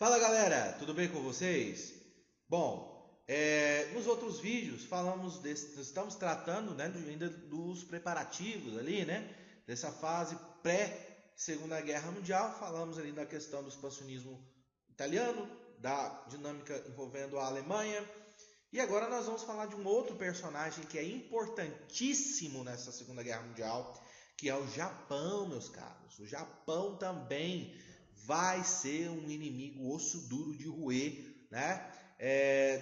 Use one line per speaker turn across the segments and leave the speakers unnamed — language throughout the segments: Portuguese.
Fala galera, tudo bem com vocês? Bom, nos outros vídeos estamos tratando, né, ainda dos preparativos ali, né, dessa fase pré-Segunda Guerra Mundial. Falamos ali da questão do expansionismo italiano, da dinâmica envolvendo a Alemanha. E agora nós vamos falar de um outro personagem que é importantíssimo nessa Segunda Guerra Mundial, que é o Japão, meus caros. O Japão também vai ser um inimigo osso duro de roer, né?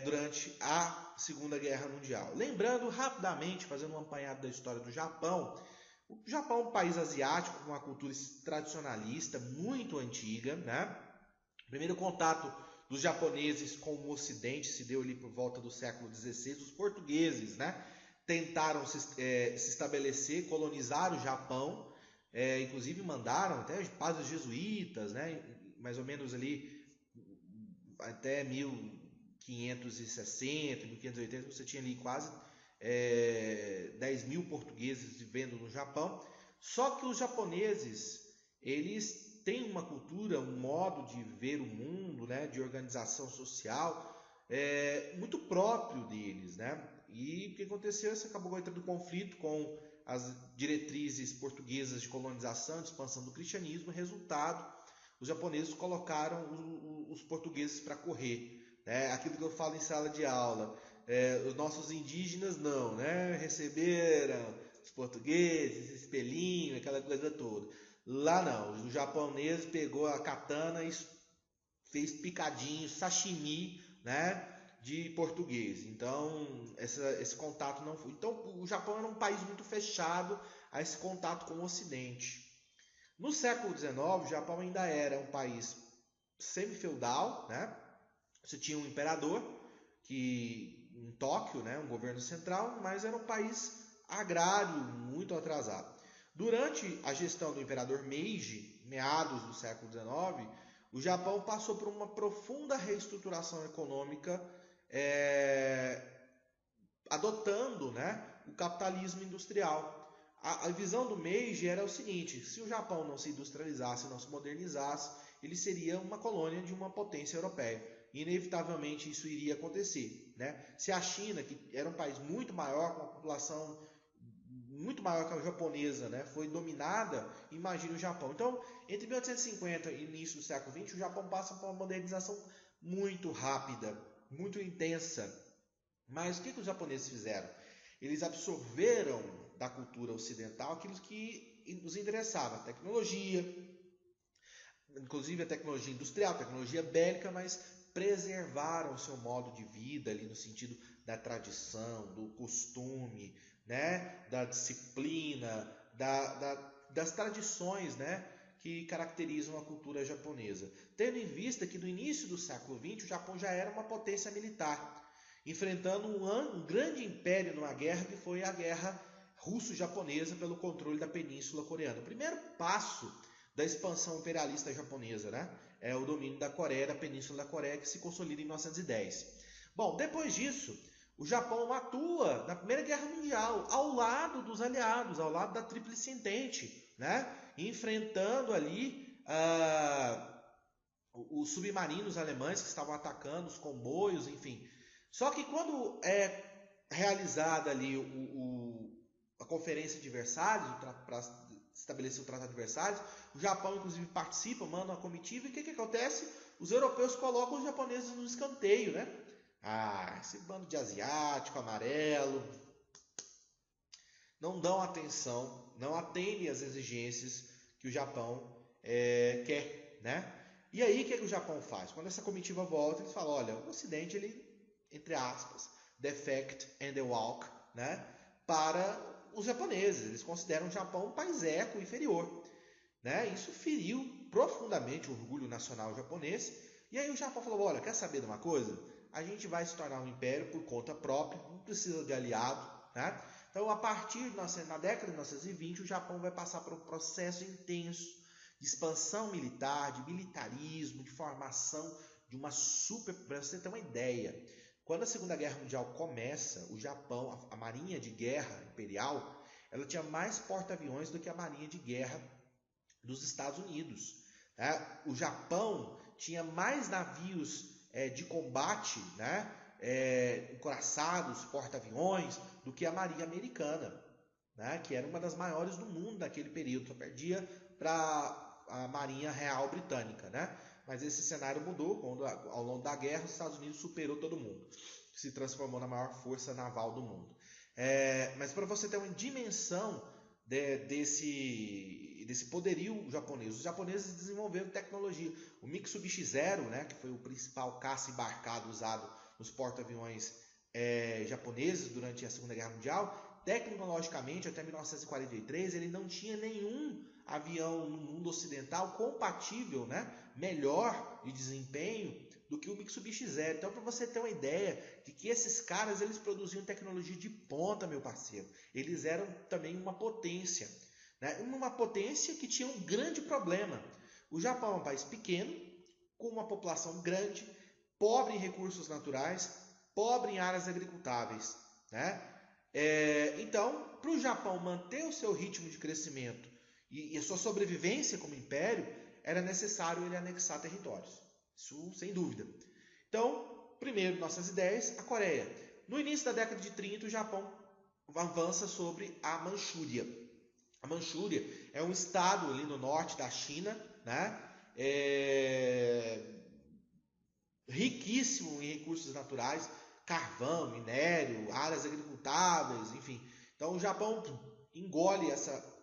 Durante a Segunda Guerra Mundial. Lembrando rapidamente, fazendo um apanhado da história do Japão, o Japão é um país asiático com uma cultura tradicionalista muito antiga, né? O primeiro contato dos japoneses com o Ocidente se deu ali por volta do século XVI. Os portugueses, né, tentaram se estabelecer, colonizar o Japão, inclusive mandaram até padres jesuítas, né, mais ou menos ali até 1560, 1580, você tinha ali quase 10 mil portugueses vivendo no Japão. Só que os japoneses, eles têm uma cultura, um modo de ver o mundo, né, de organização social muito próprio deles, né? E o que aconteceu? Isso acabou entrando em conflito com as diretrizes portuguesas de colonização, de expansão do cristianismo. Resultado, os japoneses colocaram os portugueses para correr, né? Aquilo que eu falo em sala de aula, os nossos indígenas não, né? Receberam os portugueses, espelhinho, aquela coisa toda. Lá não, o japonês pegou a katana e fez picadinho, sashimi, né, de português. Então, esse contato não foi. Então, o Japão era um país muito fechado a esse contato com o Ocidente. No século XIX, o Japão ainda era um país semi-feudal, né? Você tinha um imperador em Tóquio, né, um governo central, mas era um país agrário muito atrasado. Durante a gestão do imperador Meiji, meados do século XIX, o Japão passou por uma profunda reestruturação econômica, adotando, né, o capitalismo industrial. A visão do Meiji era o seguinte: se o Japão não se industrializasse, não se modernizasse, ele seria uma colônia de uma potência europeia. Inevitavelmente isso iria acontecer, né? Se a China, que era um país muito maior, com uma população muito maior que a japonesa, né, foi dominada, imagine o Japão. Então, entre 1850 e início do século XX, o Japão passa por uma modernização muito rápida, muito intensa. Mas o que os japoneses fizeram? Eles absorveram da cultura ocidental aquilo que os interessava, a tecnologia, inclusive a tecnologia industrial, a tecnologia bélica, mas preservaram o seu modo de vida ali no sentido da tradição, do costume, né, da disciplina, das tradições, né, que caracterizam a cultura japonesa. Tendo em vista que no início do século XX o Japão já era uma potência militar, enfrentando um grande império numa guerra que foi a guerra russo-japonesa pelo controle da Península Coreana. O primeiro passo da expansão imperialista japonesa, né, é o domínio da Coreia, da Península da Coreia, que se consolida em 1910. Bom, depois disso, o Japão atua na Primeira Guerra Mundial, ao lado dos aliados, ao lado da Tríplice Entente, né, enfrentando ali os submarinos alemães que estavam atacando os comboios, enfim. Só que quando é realizada ali a Conferência de Versalhes, para estabelecer o Tratado de Versalhes, o Japão inclusive participa, manda uma comitiva, e o que acontece? Os europeus colocam os japoneses no escanteio, né? Esse bando de asiático, amarelo, não dão atenção, não atendem às exigências que o Japão quer, né? E aí o que o Japão faz? Quando essa comitiva volta, eles falam: olha, o Ocidente, ele, entre aspas, defect and the walk, né, para os japoneses. Eles consideram o Japão um país inferior, né? Isso feriu profundamente o orgulho nacional japonês. E aí o Japão falou: olha, quer saber de uma coisa? A gente vai se tornar um império por conta própria, não precisa de aliado, né? Então, a partir na década de 1920, o Japão vai passar por um processo intenso de expansão militar, de militarismo, de formação de uma super... Para você ter uma ideia, quando a Segunda Guerra Mundial começa, o Japão, a Marinha de Guerra Imperial, ela tinha mais porta-aviões do que a Marinha de Guerra dos Estados Unidos. O Japão tinha mais navios de combate, né, encoraçados, porta-aviões, do que a Marinha Americana, né, que era uma das maiores do mundo naquele período, só perdia para a Marinha Real Britânica, né? Mas esse cenário mudou quando, ao longo da guerra, os Estados Unidos superou todo mundo, se transformou na maior força naval do mundo. Mas para você ter uma dimensão desse poderio japonês, os japoneses desenvolveram tecnologia. O Mitsubishi Zero, né, que foi o principal caça embarcado usado nos porta-aviões japoneses durante a Segunda Guerra Mundial, tecnologicamente, até 1943, ele não tinha nenhum avião no mundo ocidental compatível, né, melhor de desempenho do que o Mitsubishi Zero. Então, para você ter uma ideia de que esses caras, eles produziam tecnologia de ponta, meu parceiro. Eles eram também uma potência, né? Uma potência que tinha um grande problema. O Japão é um país pequeno, com uma população grande, pobre em recursos naturais, pobre em áreas agricultáveis, né? Então, para o Japão manter o seu ritmo de crescimento e a sua sobrevivência como império, era necessário ele anexar territórios. Isso sem dúvida. Então, primeiro, nossas ideias, a Coreia. No início da década de 30, o Japão avança sobre a Manchúria. A Manchúria é um estado ali no norte da China, né? Riquíssimo em recursos naturais, carvão, minério, áreas agricultáveis, enfim. Então o Japão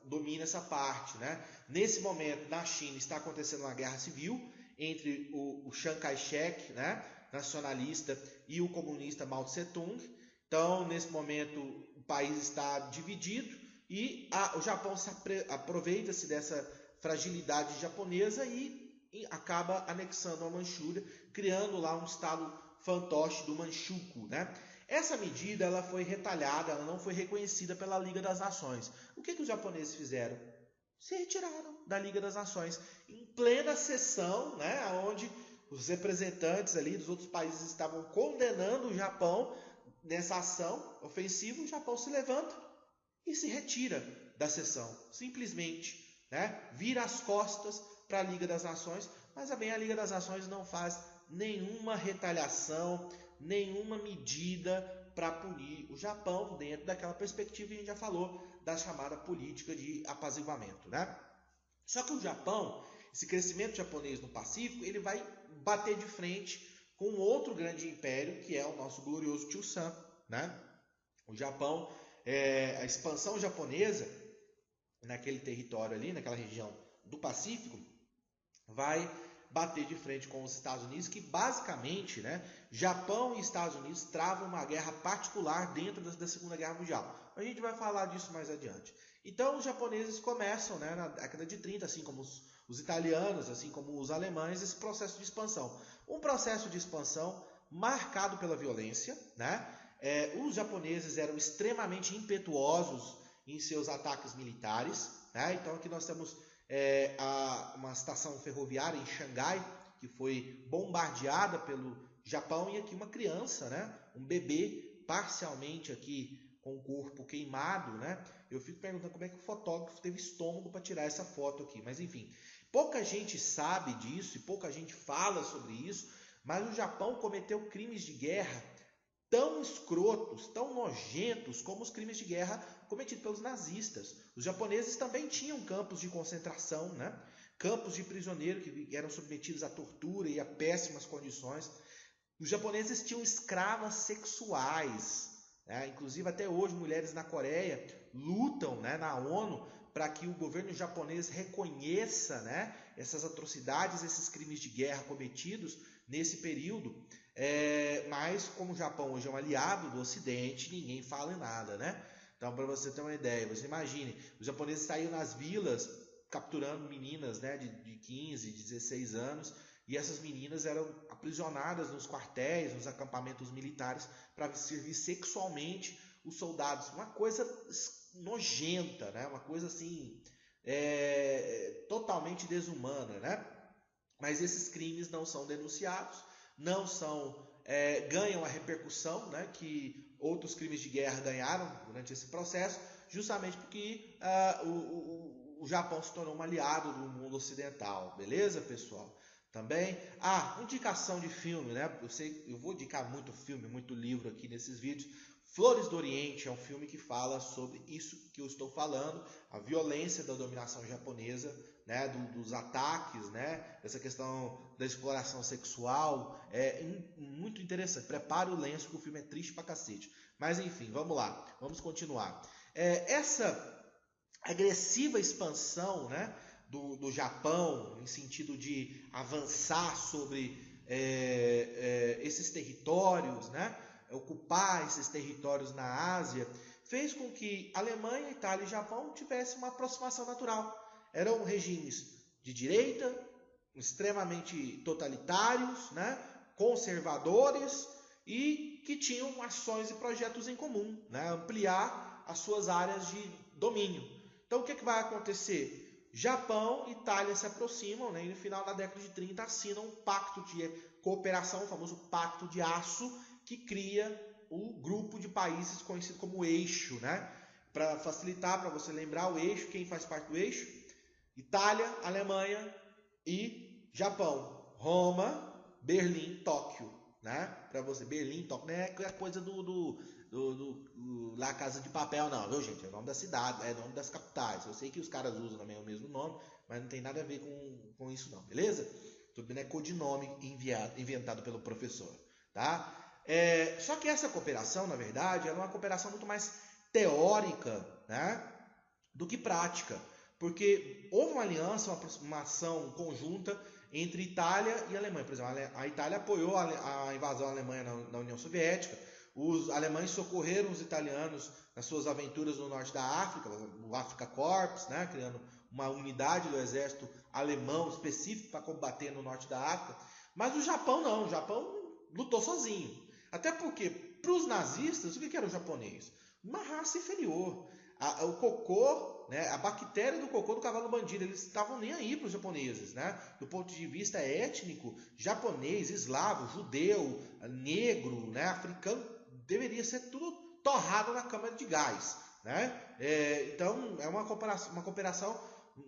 domina essa parte, né? Nesse momento, na China, está acontecendo uma guerra civil entre o Chiang Kai-shek, né, nacionalista, e o comunista Mao Tse-tung. Então, nesse momento, o país está dividido e o Japão aproveita-se dessa fragilidade japonesa e acaba anexando a Manchúria, criando lá um estado fantoche do Manchukuo, né? Essa medida ela foi retalhada, ela não foi reconhecida pela Liga das Nações. O que os japoneses fizeram? Se retiraram da Liga das Nações em plena sessão, né, onde os representantes ali dos outros países estavam condenando o Japão nessa ação ofensiva. O Japão se levanta e se retira da sessão, simplesmente, né, vira as costas para a Liga das Nações, mas também a Liga das Nações não faz nenhuma retaliação, nenhuma medida para punir o Japão dentro daquela perspectiva que a gente já falou da chamada política de apaziguamento, né? Só que o Japão, esse crescimento japonês no Pacífico, ele vai bater de frente com outro grande império, que é o nosso glorioso Chosun, né? O Japão, a expansão japonesa naquele território ali, naquela região do Pacífico, vai bater de frente com os Estados Unidos, que basicamente, né, Japão e Estados Unidos travam uma guerra particular dentro da Segunda Guerra Mundial. A gente vai falar disso mais adiante. Então os japoneses começam, né, na década de 30, assim como os italianos, assim como os alemães, esse processo de expansão. Um processo de expansão marcado pela violência, né? Os japoneses eram extremamente impetuosos em seus ataques militares, né? Então aqui nós temos uma estação ferroviária em Xangai, que foi bombardeada pelo Japão, e aqui uma criança, né, um bebê parcialmente aqui com o corpo queimado, né? Eu fico perguntando como é que o fotógrafo teve estômago para tirar essa foto aqui, mas enfim, pouca gente sabe disso e pouca gente fala sobre isso, mas o Japão cometeu crimes de guerra tão escrotos, tão nojentos como os crimes de guerra cometidos pelos nazistas. Os japoneses também tinham campos de concentração, né? Campos de prisioneiros que eram submetidos à tortura e a péssimas condições. Os japoneses tinham escravas sexuais, né? Inclusive até hoje mulheres na Coreia lutam, né, na ONU para que o governo japonês reconheça, né, essas atrocidades, esses crimes de guerra cometidos nesse período. Mas como o Japão hoje é um aliado do Ocidente, ninguém fala em nada, né? Então, para você ter uma ideia, você imagine, os japoneses saíam nas vilas capturando meninas, né, de 15, 16 anos, e essas meninas eram aprisionadas nos quartéis, nos acampamentos militares, para servir sexualmente os soldados. Uma coisa nojenta, né? Uma coisa assim, totalmente desumana, né? Mas esses crimes não são denunciados, não são ganham a repercussão, né, que outros crimes de guerra ganharam durante esse processo, justamente porque o Japão se tornou um aliado do mundo ocidental, beleza, pessoal? também. Indicação de filme, né? Eu vou indicar muito filme, muito livro aqui nesses vídeos. Flores do Oriente é um filme que fala sobre isso que eu estou falando, a violência da dominação japonesa, né, dos ataques, né, dessa questão da exploração sexual, muito interessante. Prepare o lenço que o filme é triste pra cacete. Mas enfim, vamos lá, vamos continuar. Essa agressiva expansão, né, do Japão, em sentido de avançar sobre esses territórios, né, ocupar esses territórios na Ásia, fez com que Alemanha, Itália e Japão tivessem uma aproximação natural. Eram regimes de direita, extremamente totalitários, né, conservadores e que tinham ações e projetos em comum, né, ampliar as suas áreas de domínio. Então o que vai acontecer? Japão e Itália se aproximam, né, e no final da década de 30 assinam um pacto de cooperação, o famoso Pacto de Aço, que cria o grupo de países conhecido como Eixo, né? Para facilitar, para você lembrar o Eixo, quem faz parte do Eixo? Itália, Alemanha e Japão. Roma, Berlim, Tóquio, né? Para você, Berlim, Tóquio, não é coisa La Casa de Papel não, viu gente? É o nome da cidade, é o nome das capitais. Eu sei que os caras usam também o mesmo nome, mas não tem nada a ver com isso não, beleza? Tudo bem, é codinome inventado pelo professor, tá? Só que essa cooperação, na verdade, é uma cooperação muito mais teórica, né, do que prática. Porque houve uma aliança, uma ação conjunta entre Itália e Alemanha. Por exemplo, a Itália apoiou a invasão alemã na União Soviética. Os alemães socorreram os italianos nas suas aventuras no norte da África, o Africa Corps, né, criando uma unidade do exército alemão específico para combater no norte da África. Mas o Japão não, o Japão lutou sozinho. Até porque, para os nazistas, o que era o japonês? Uma raça inferior. O cocô, né, a bactéria do cocô do cavalo bandido, eles estavam nem aí para os japoneses, né? Do ponto de vista étnico, japonês, eslavo, judeu, negro, né, africano, deveria ser tudo torrado na câmara de gás, né? Então, é uma cooperação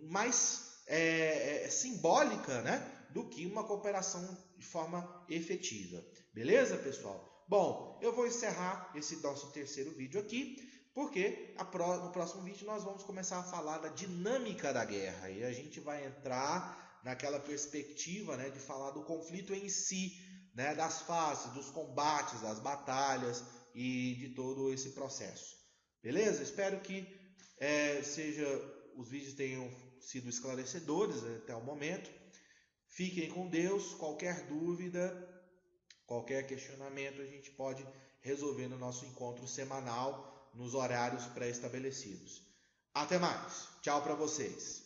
mais simbólica, né, do que uma cooperação de forma efetiva. Beleza, pessoal? Bom, eu vou encerrar esse nosso terceiro vídeo aqui, porque no próximo vídeo nós vamos começar a falar da dinâmica da guerra. E a gente vai entrar naquela perspectiva, né, de falar do conflito em si, né, das fases, dos combates, das batalhas e de todo esse processo. Beleza? Espero que os vídeos tenham sido esclarecedores até o momento. Fiquem com Deus. Qualquer dúvida, qualquer questionamento a gente pode resolver no nosso encontro semanal nos horários pré-estabelecidos. Até mais. Tchau para vocês.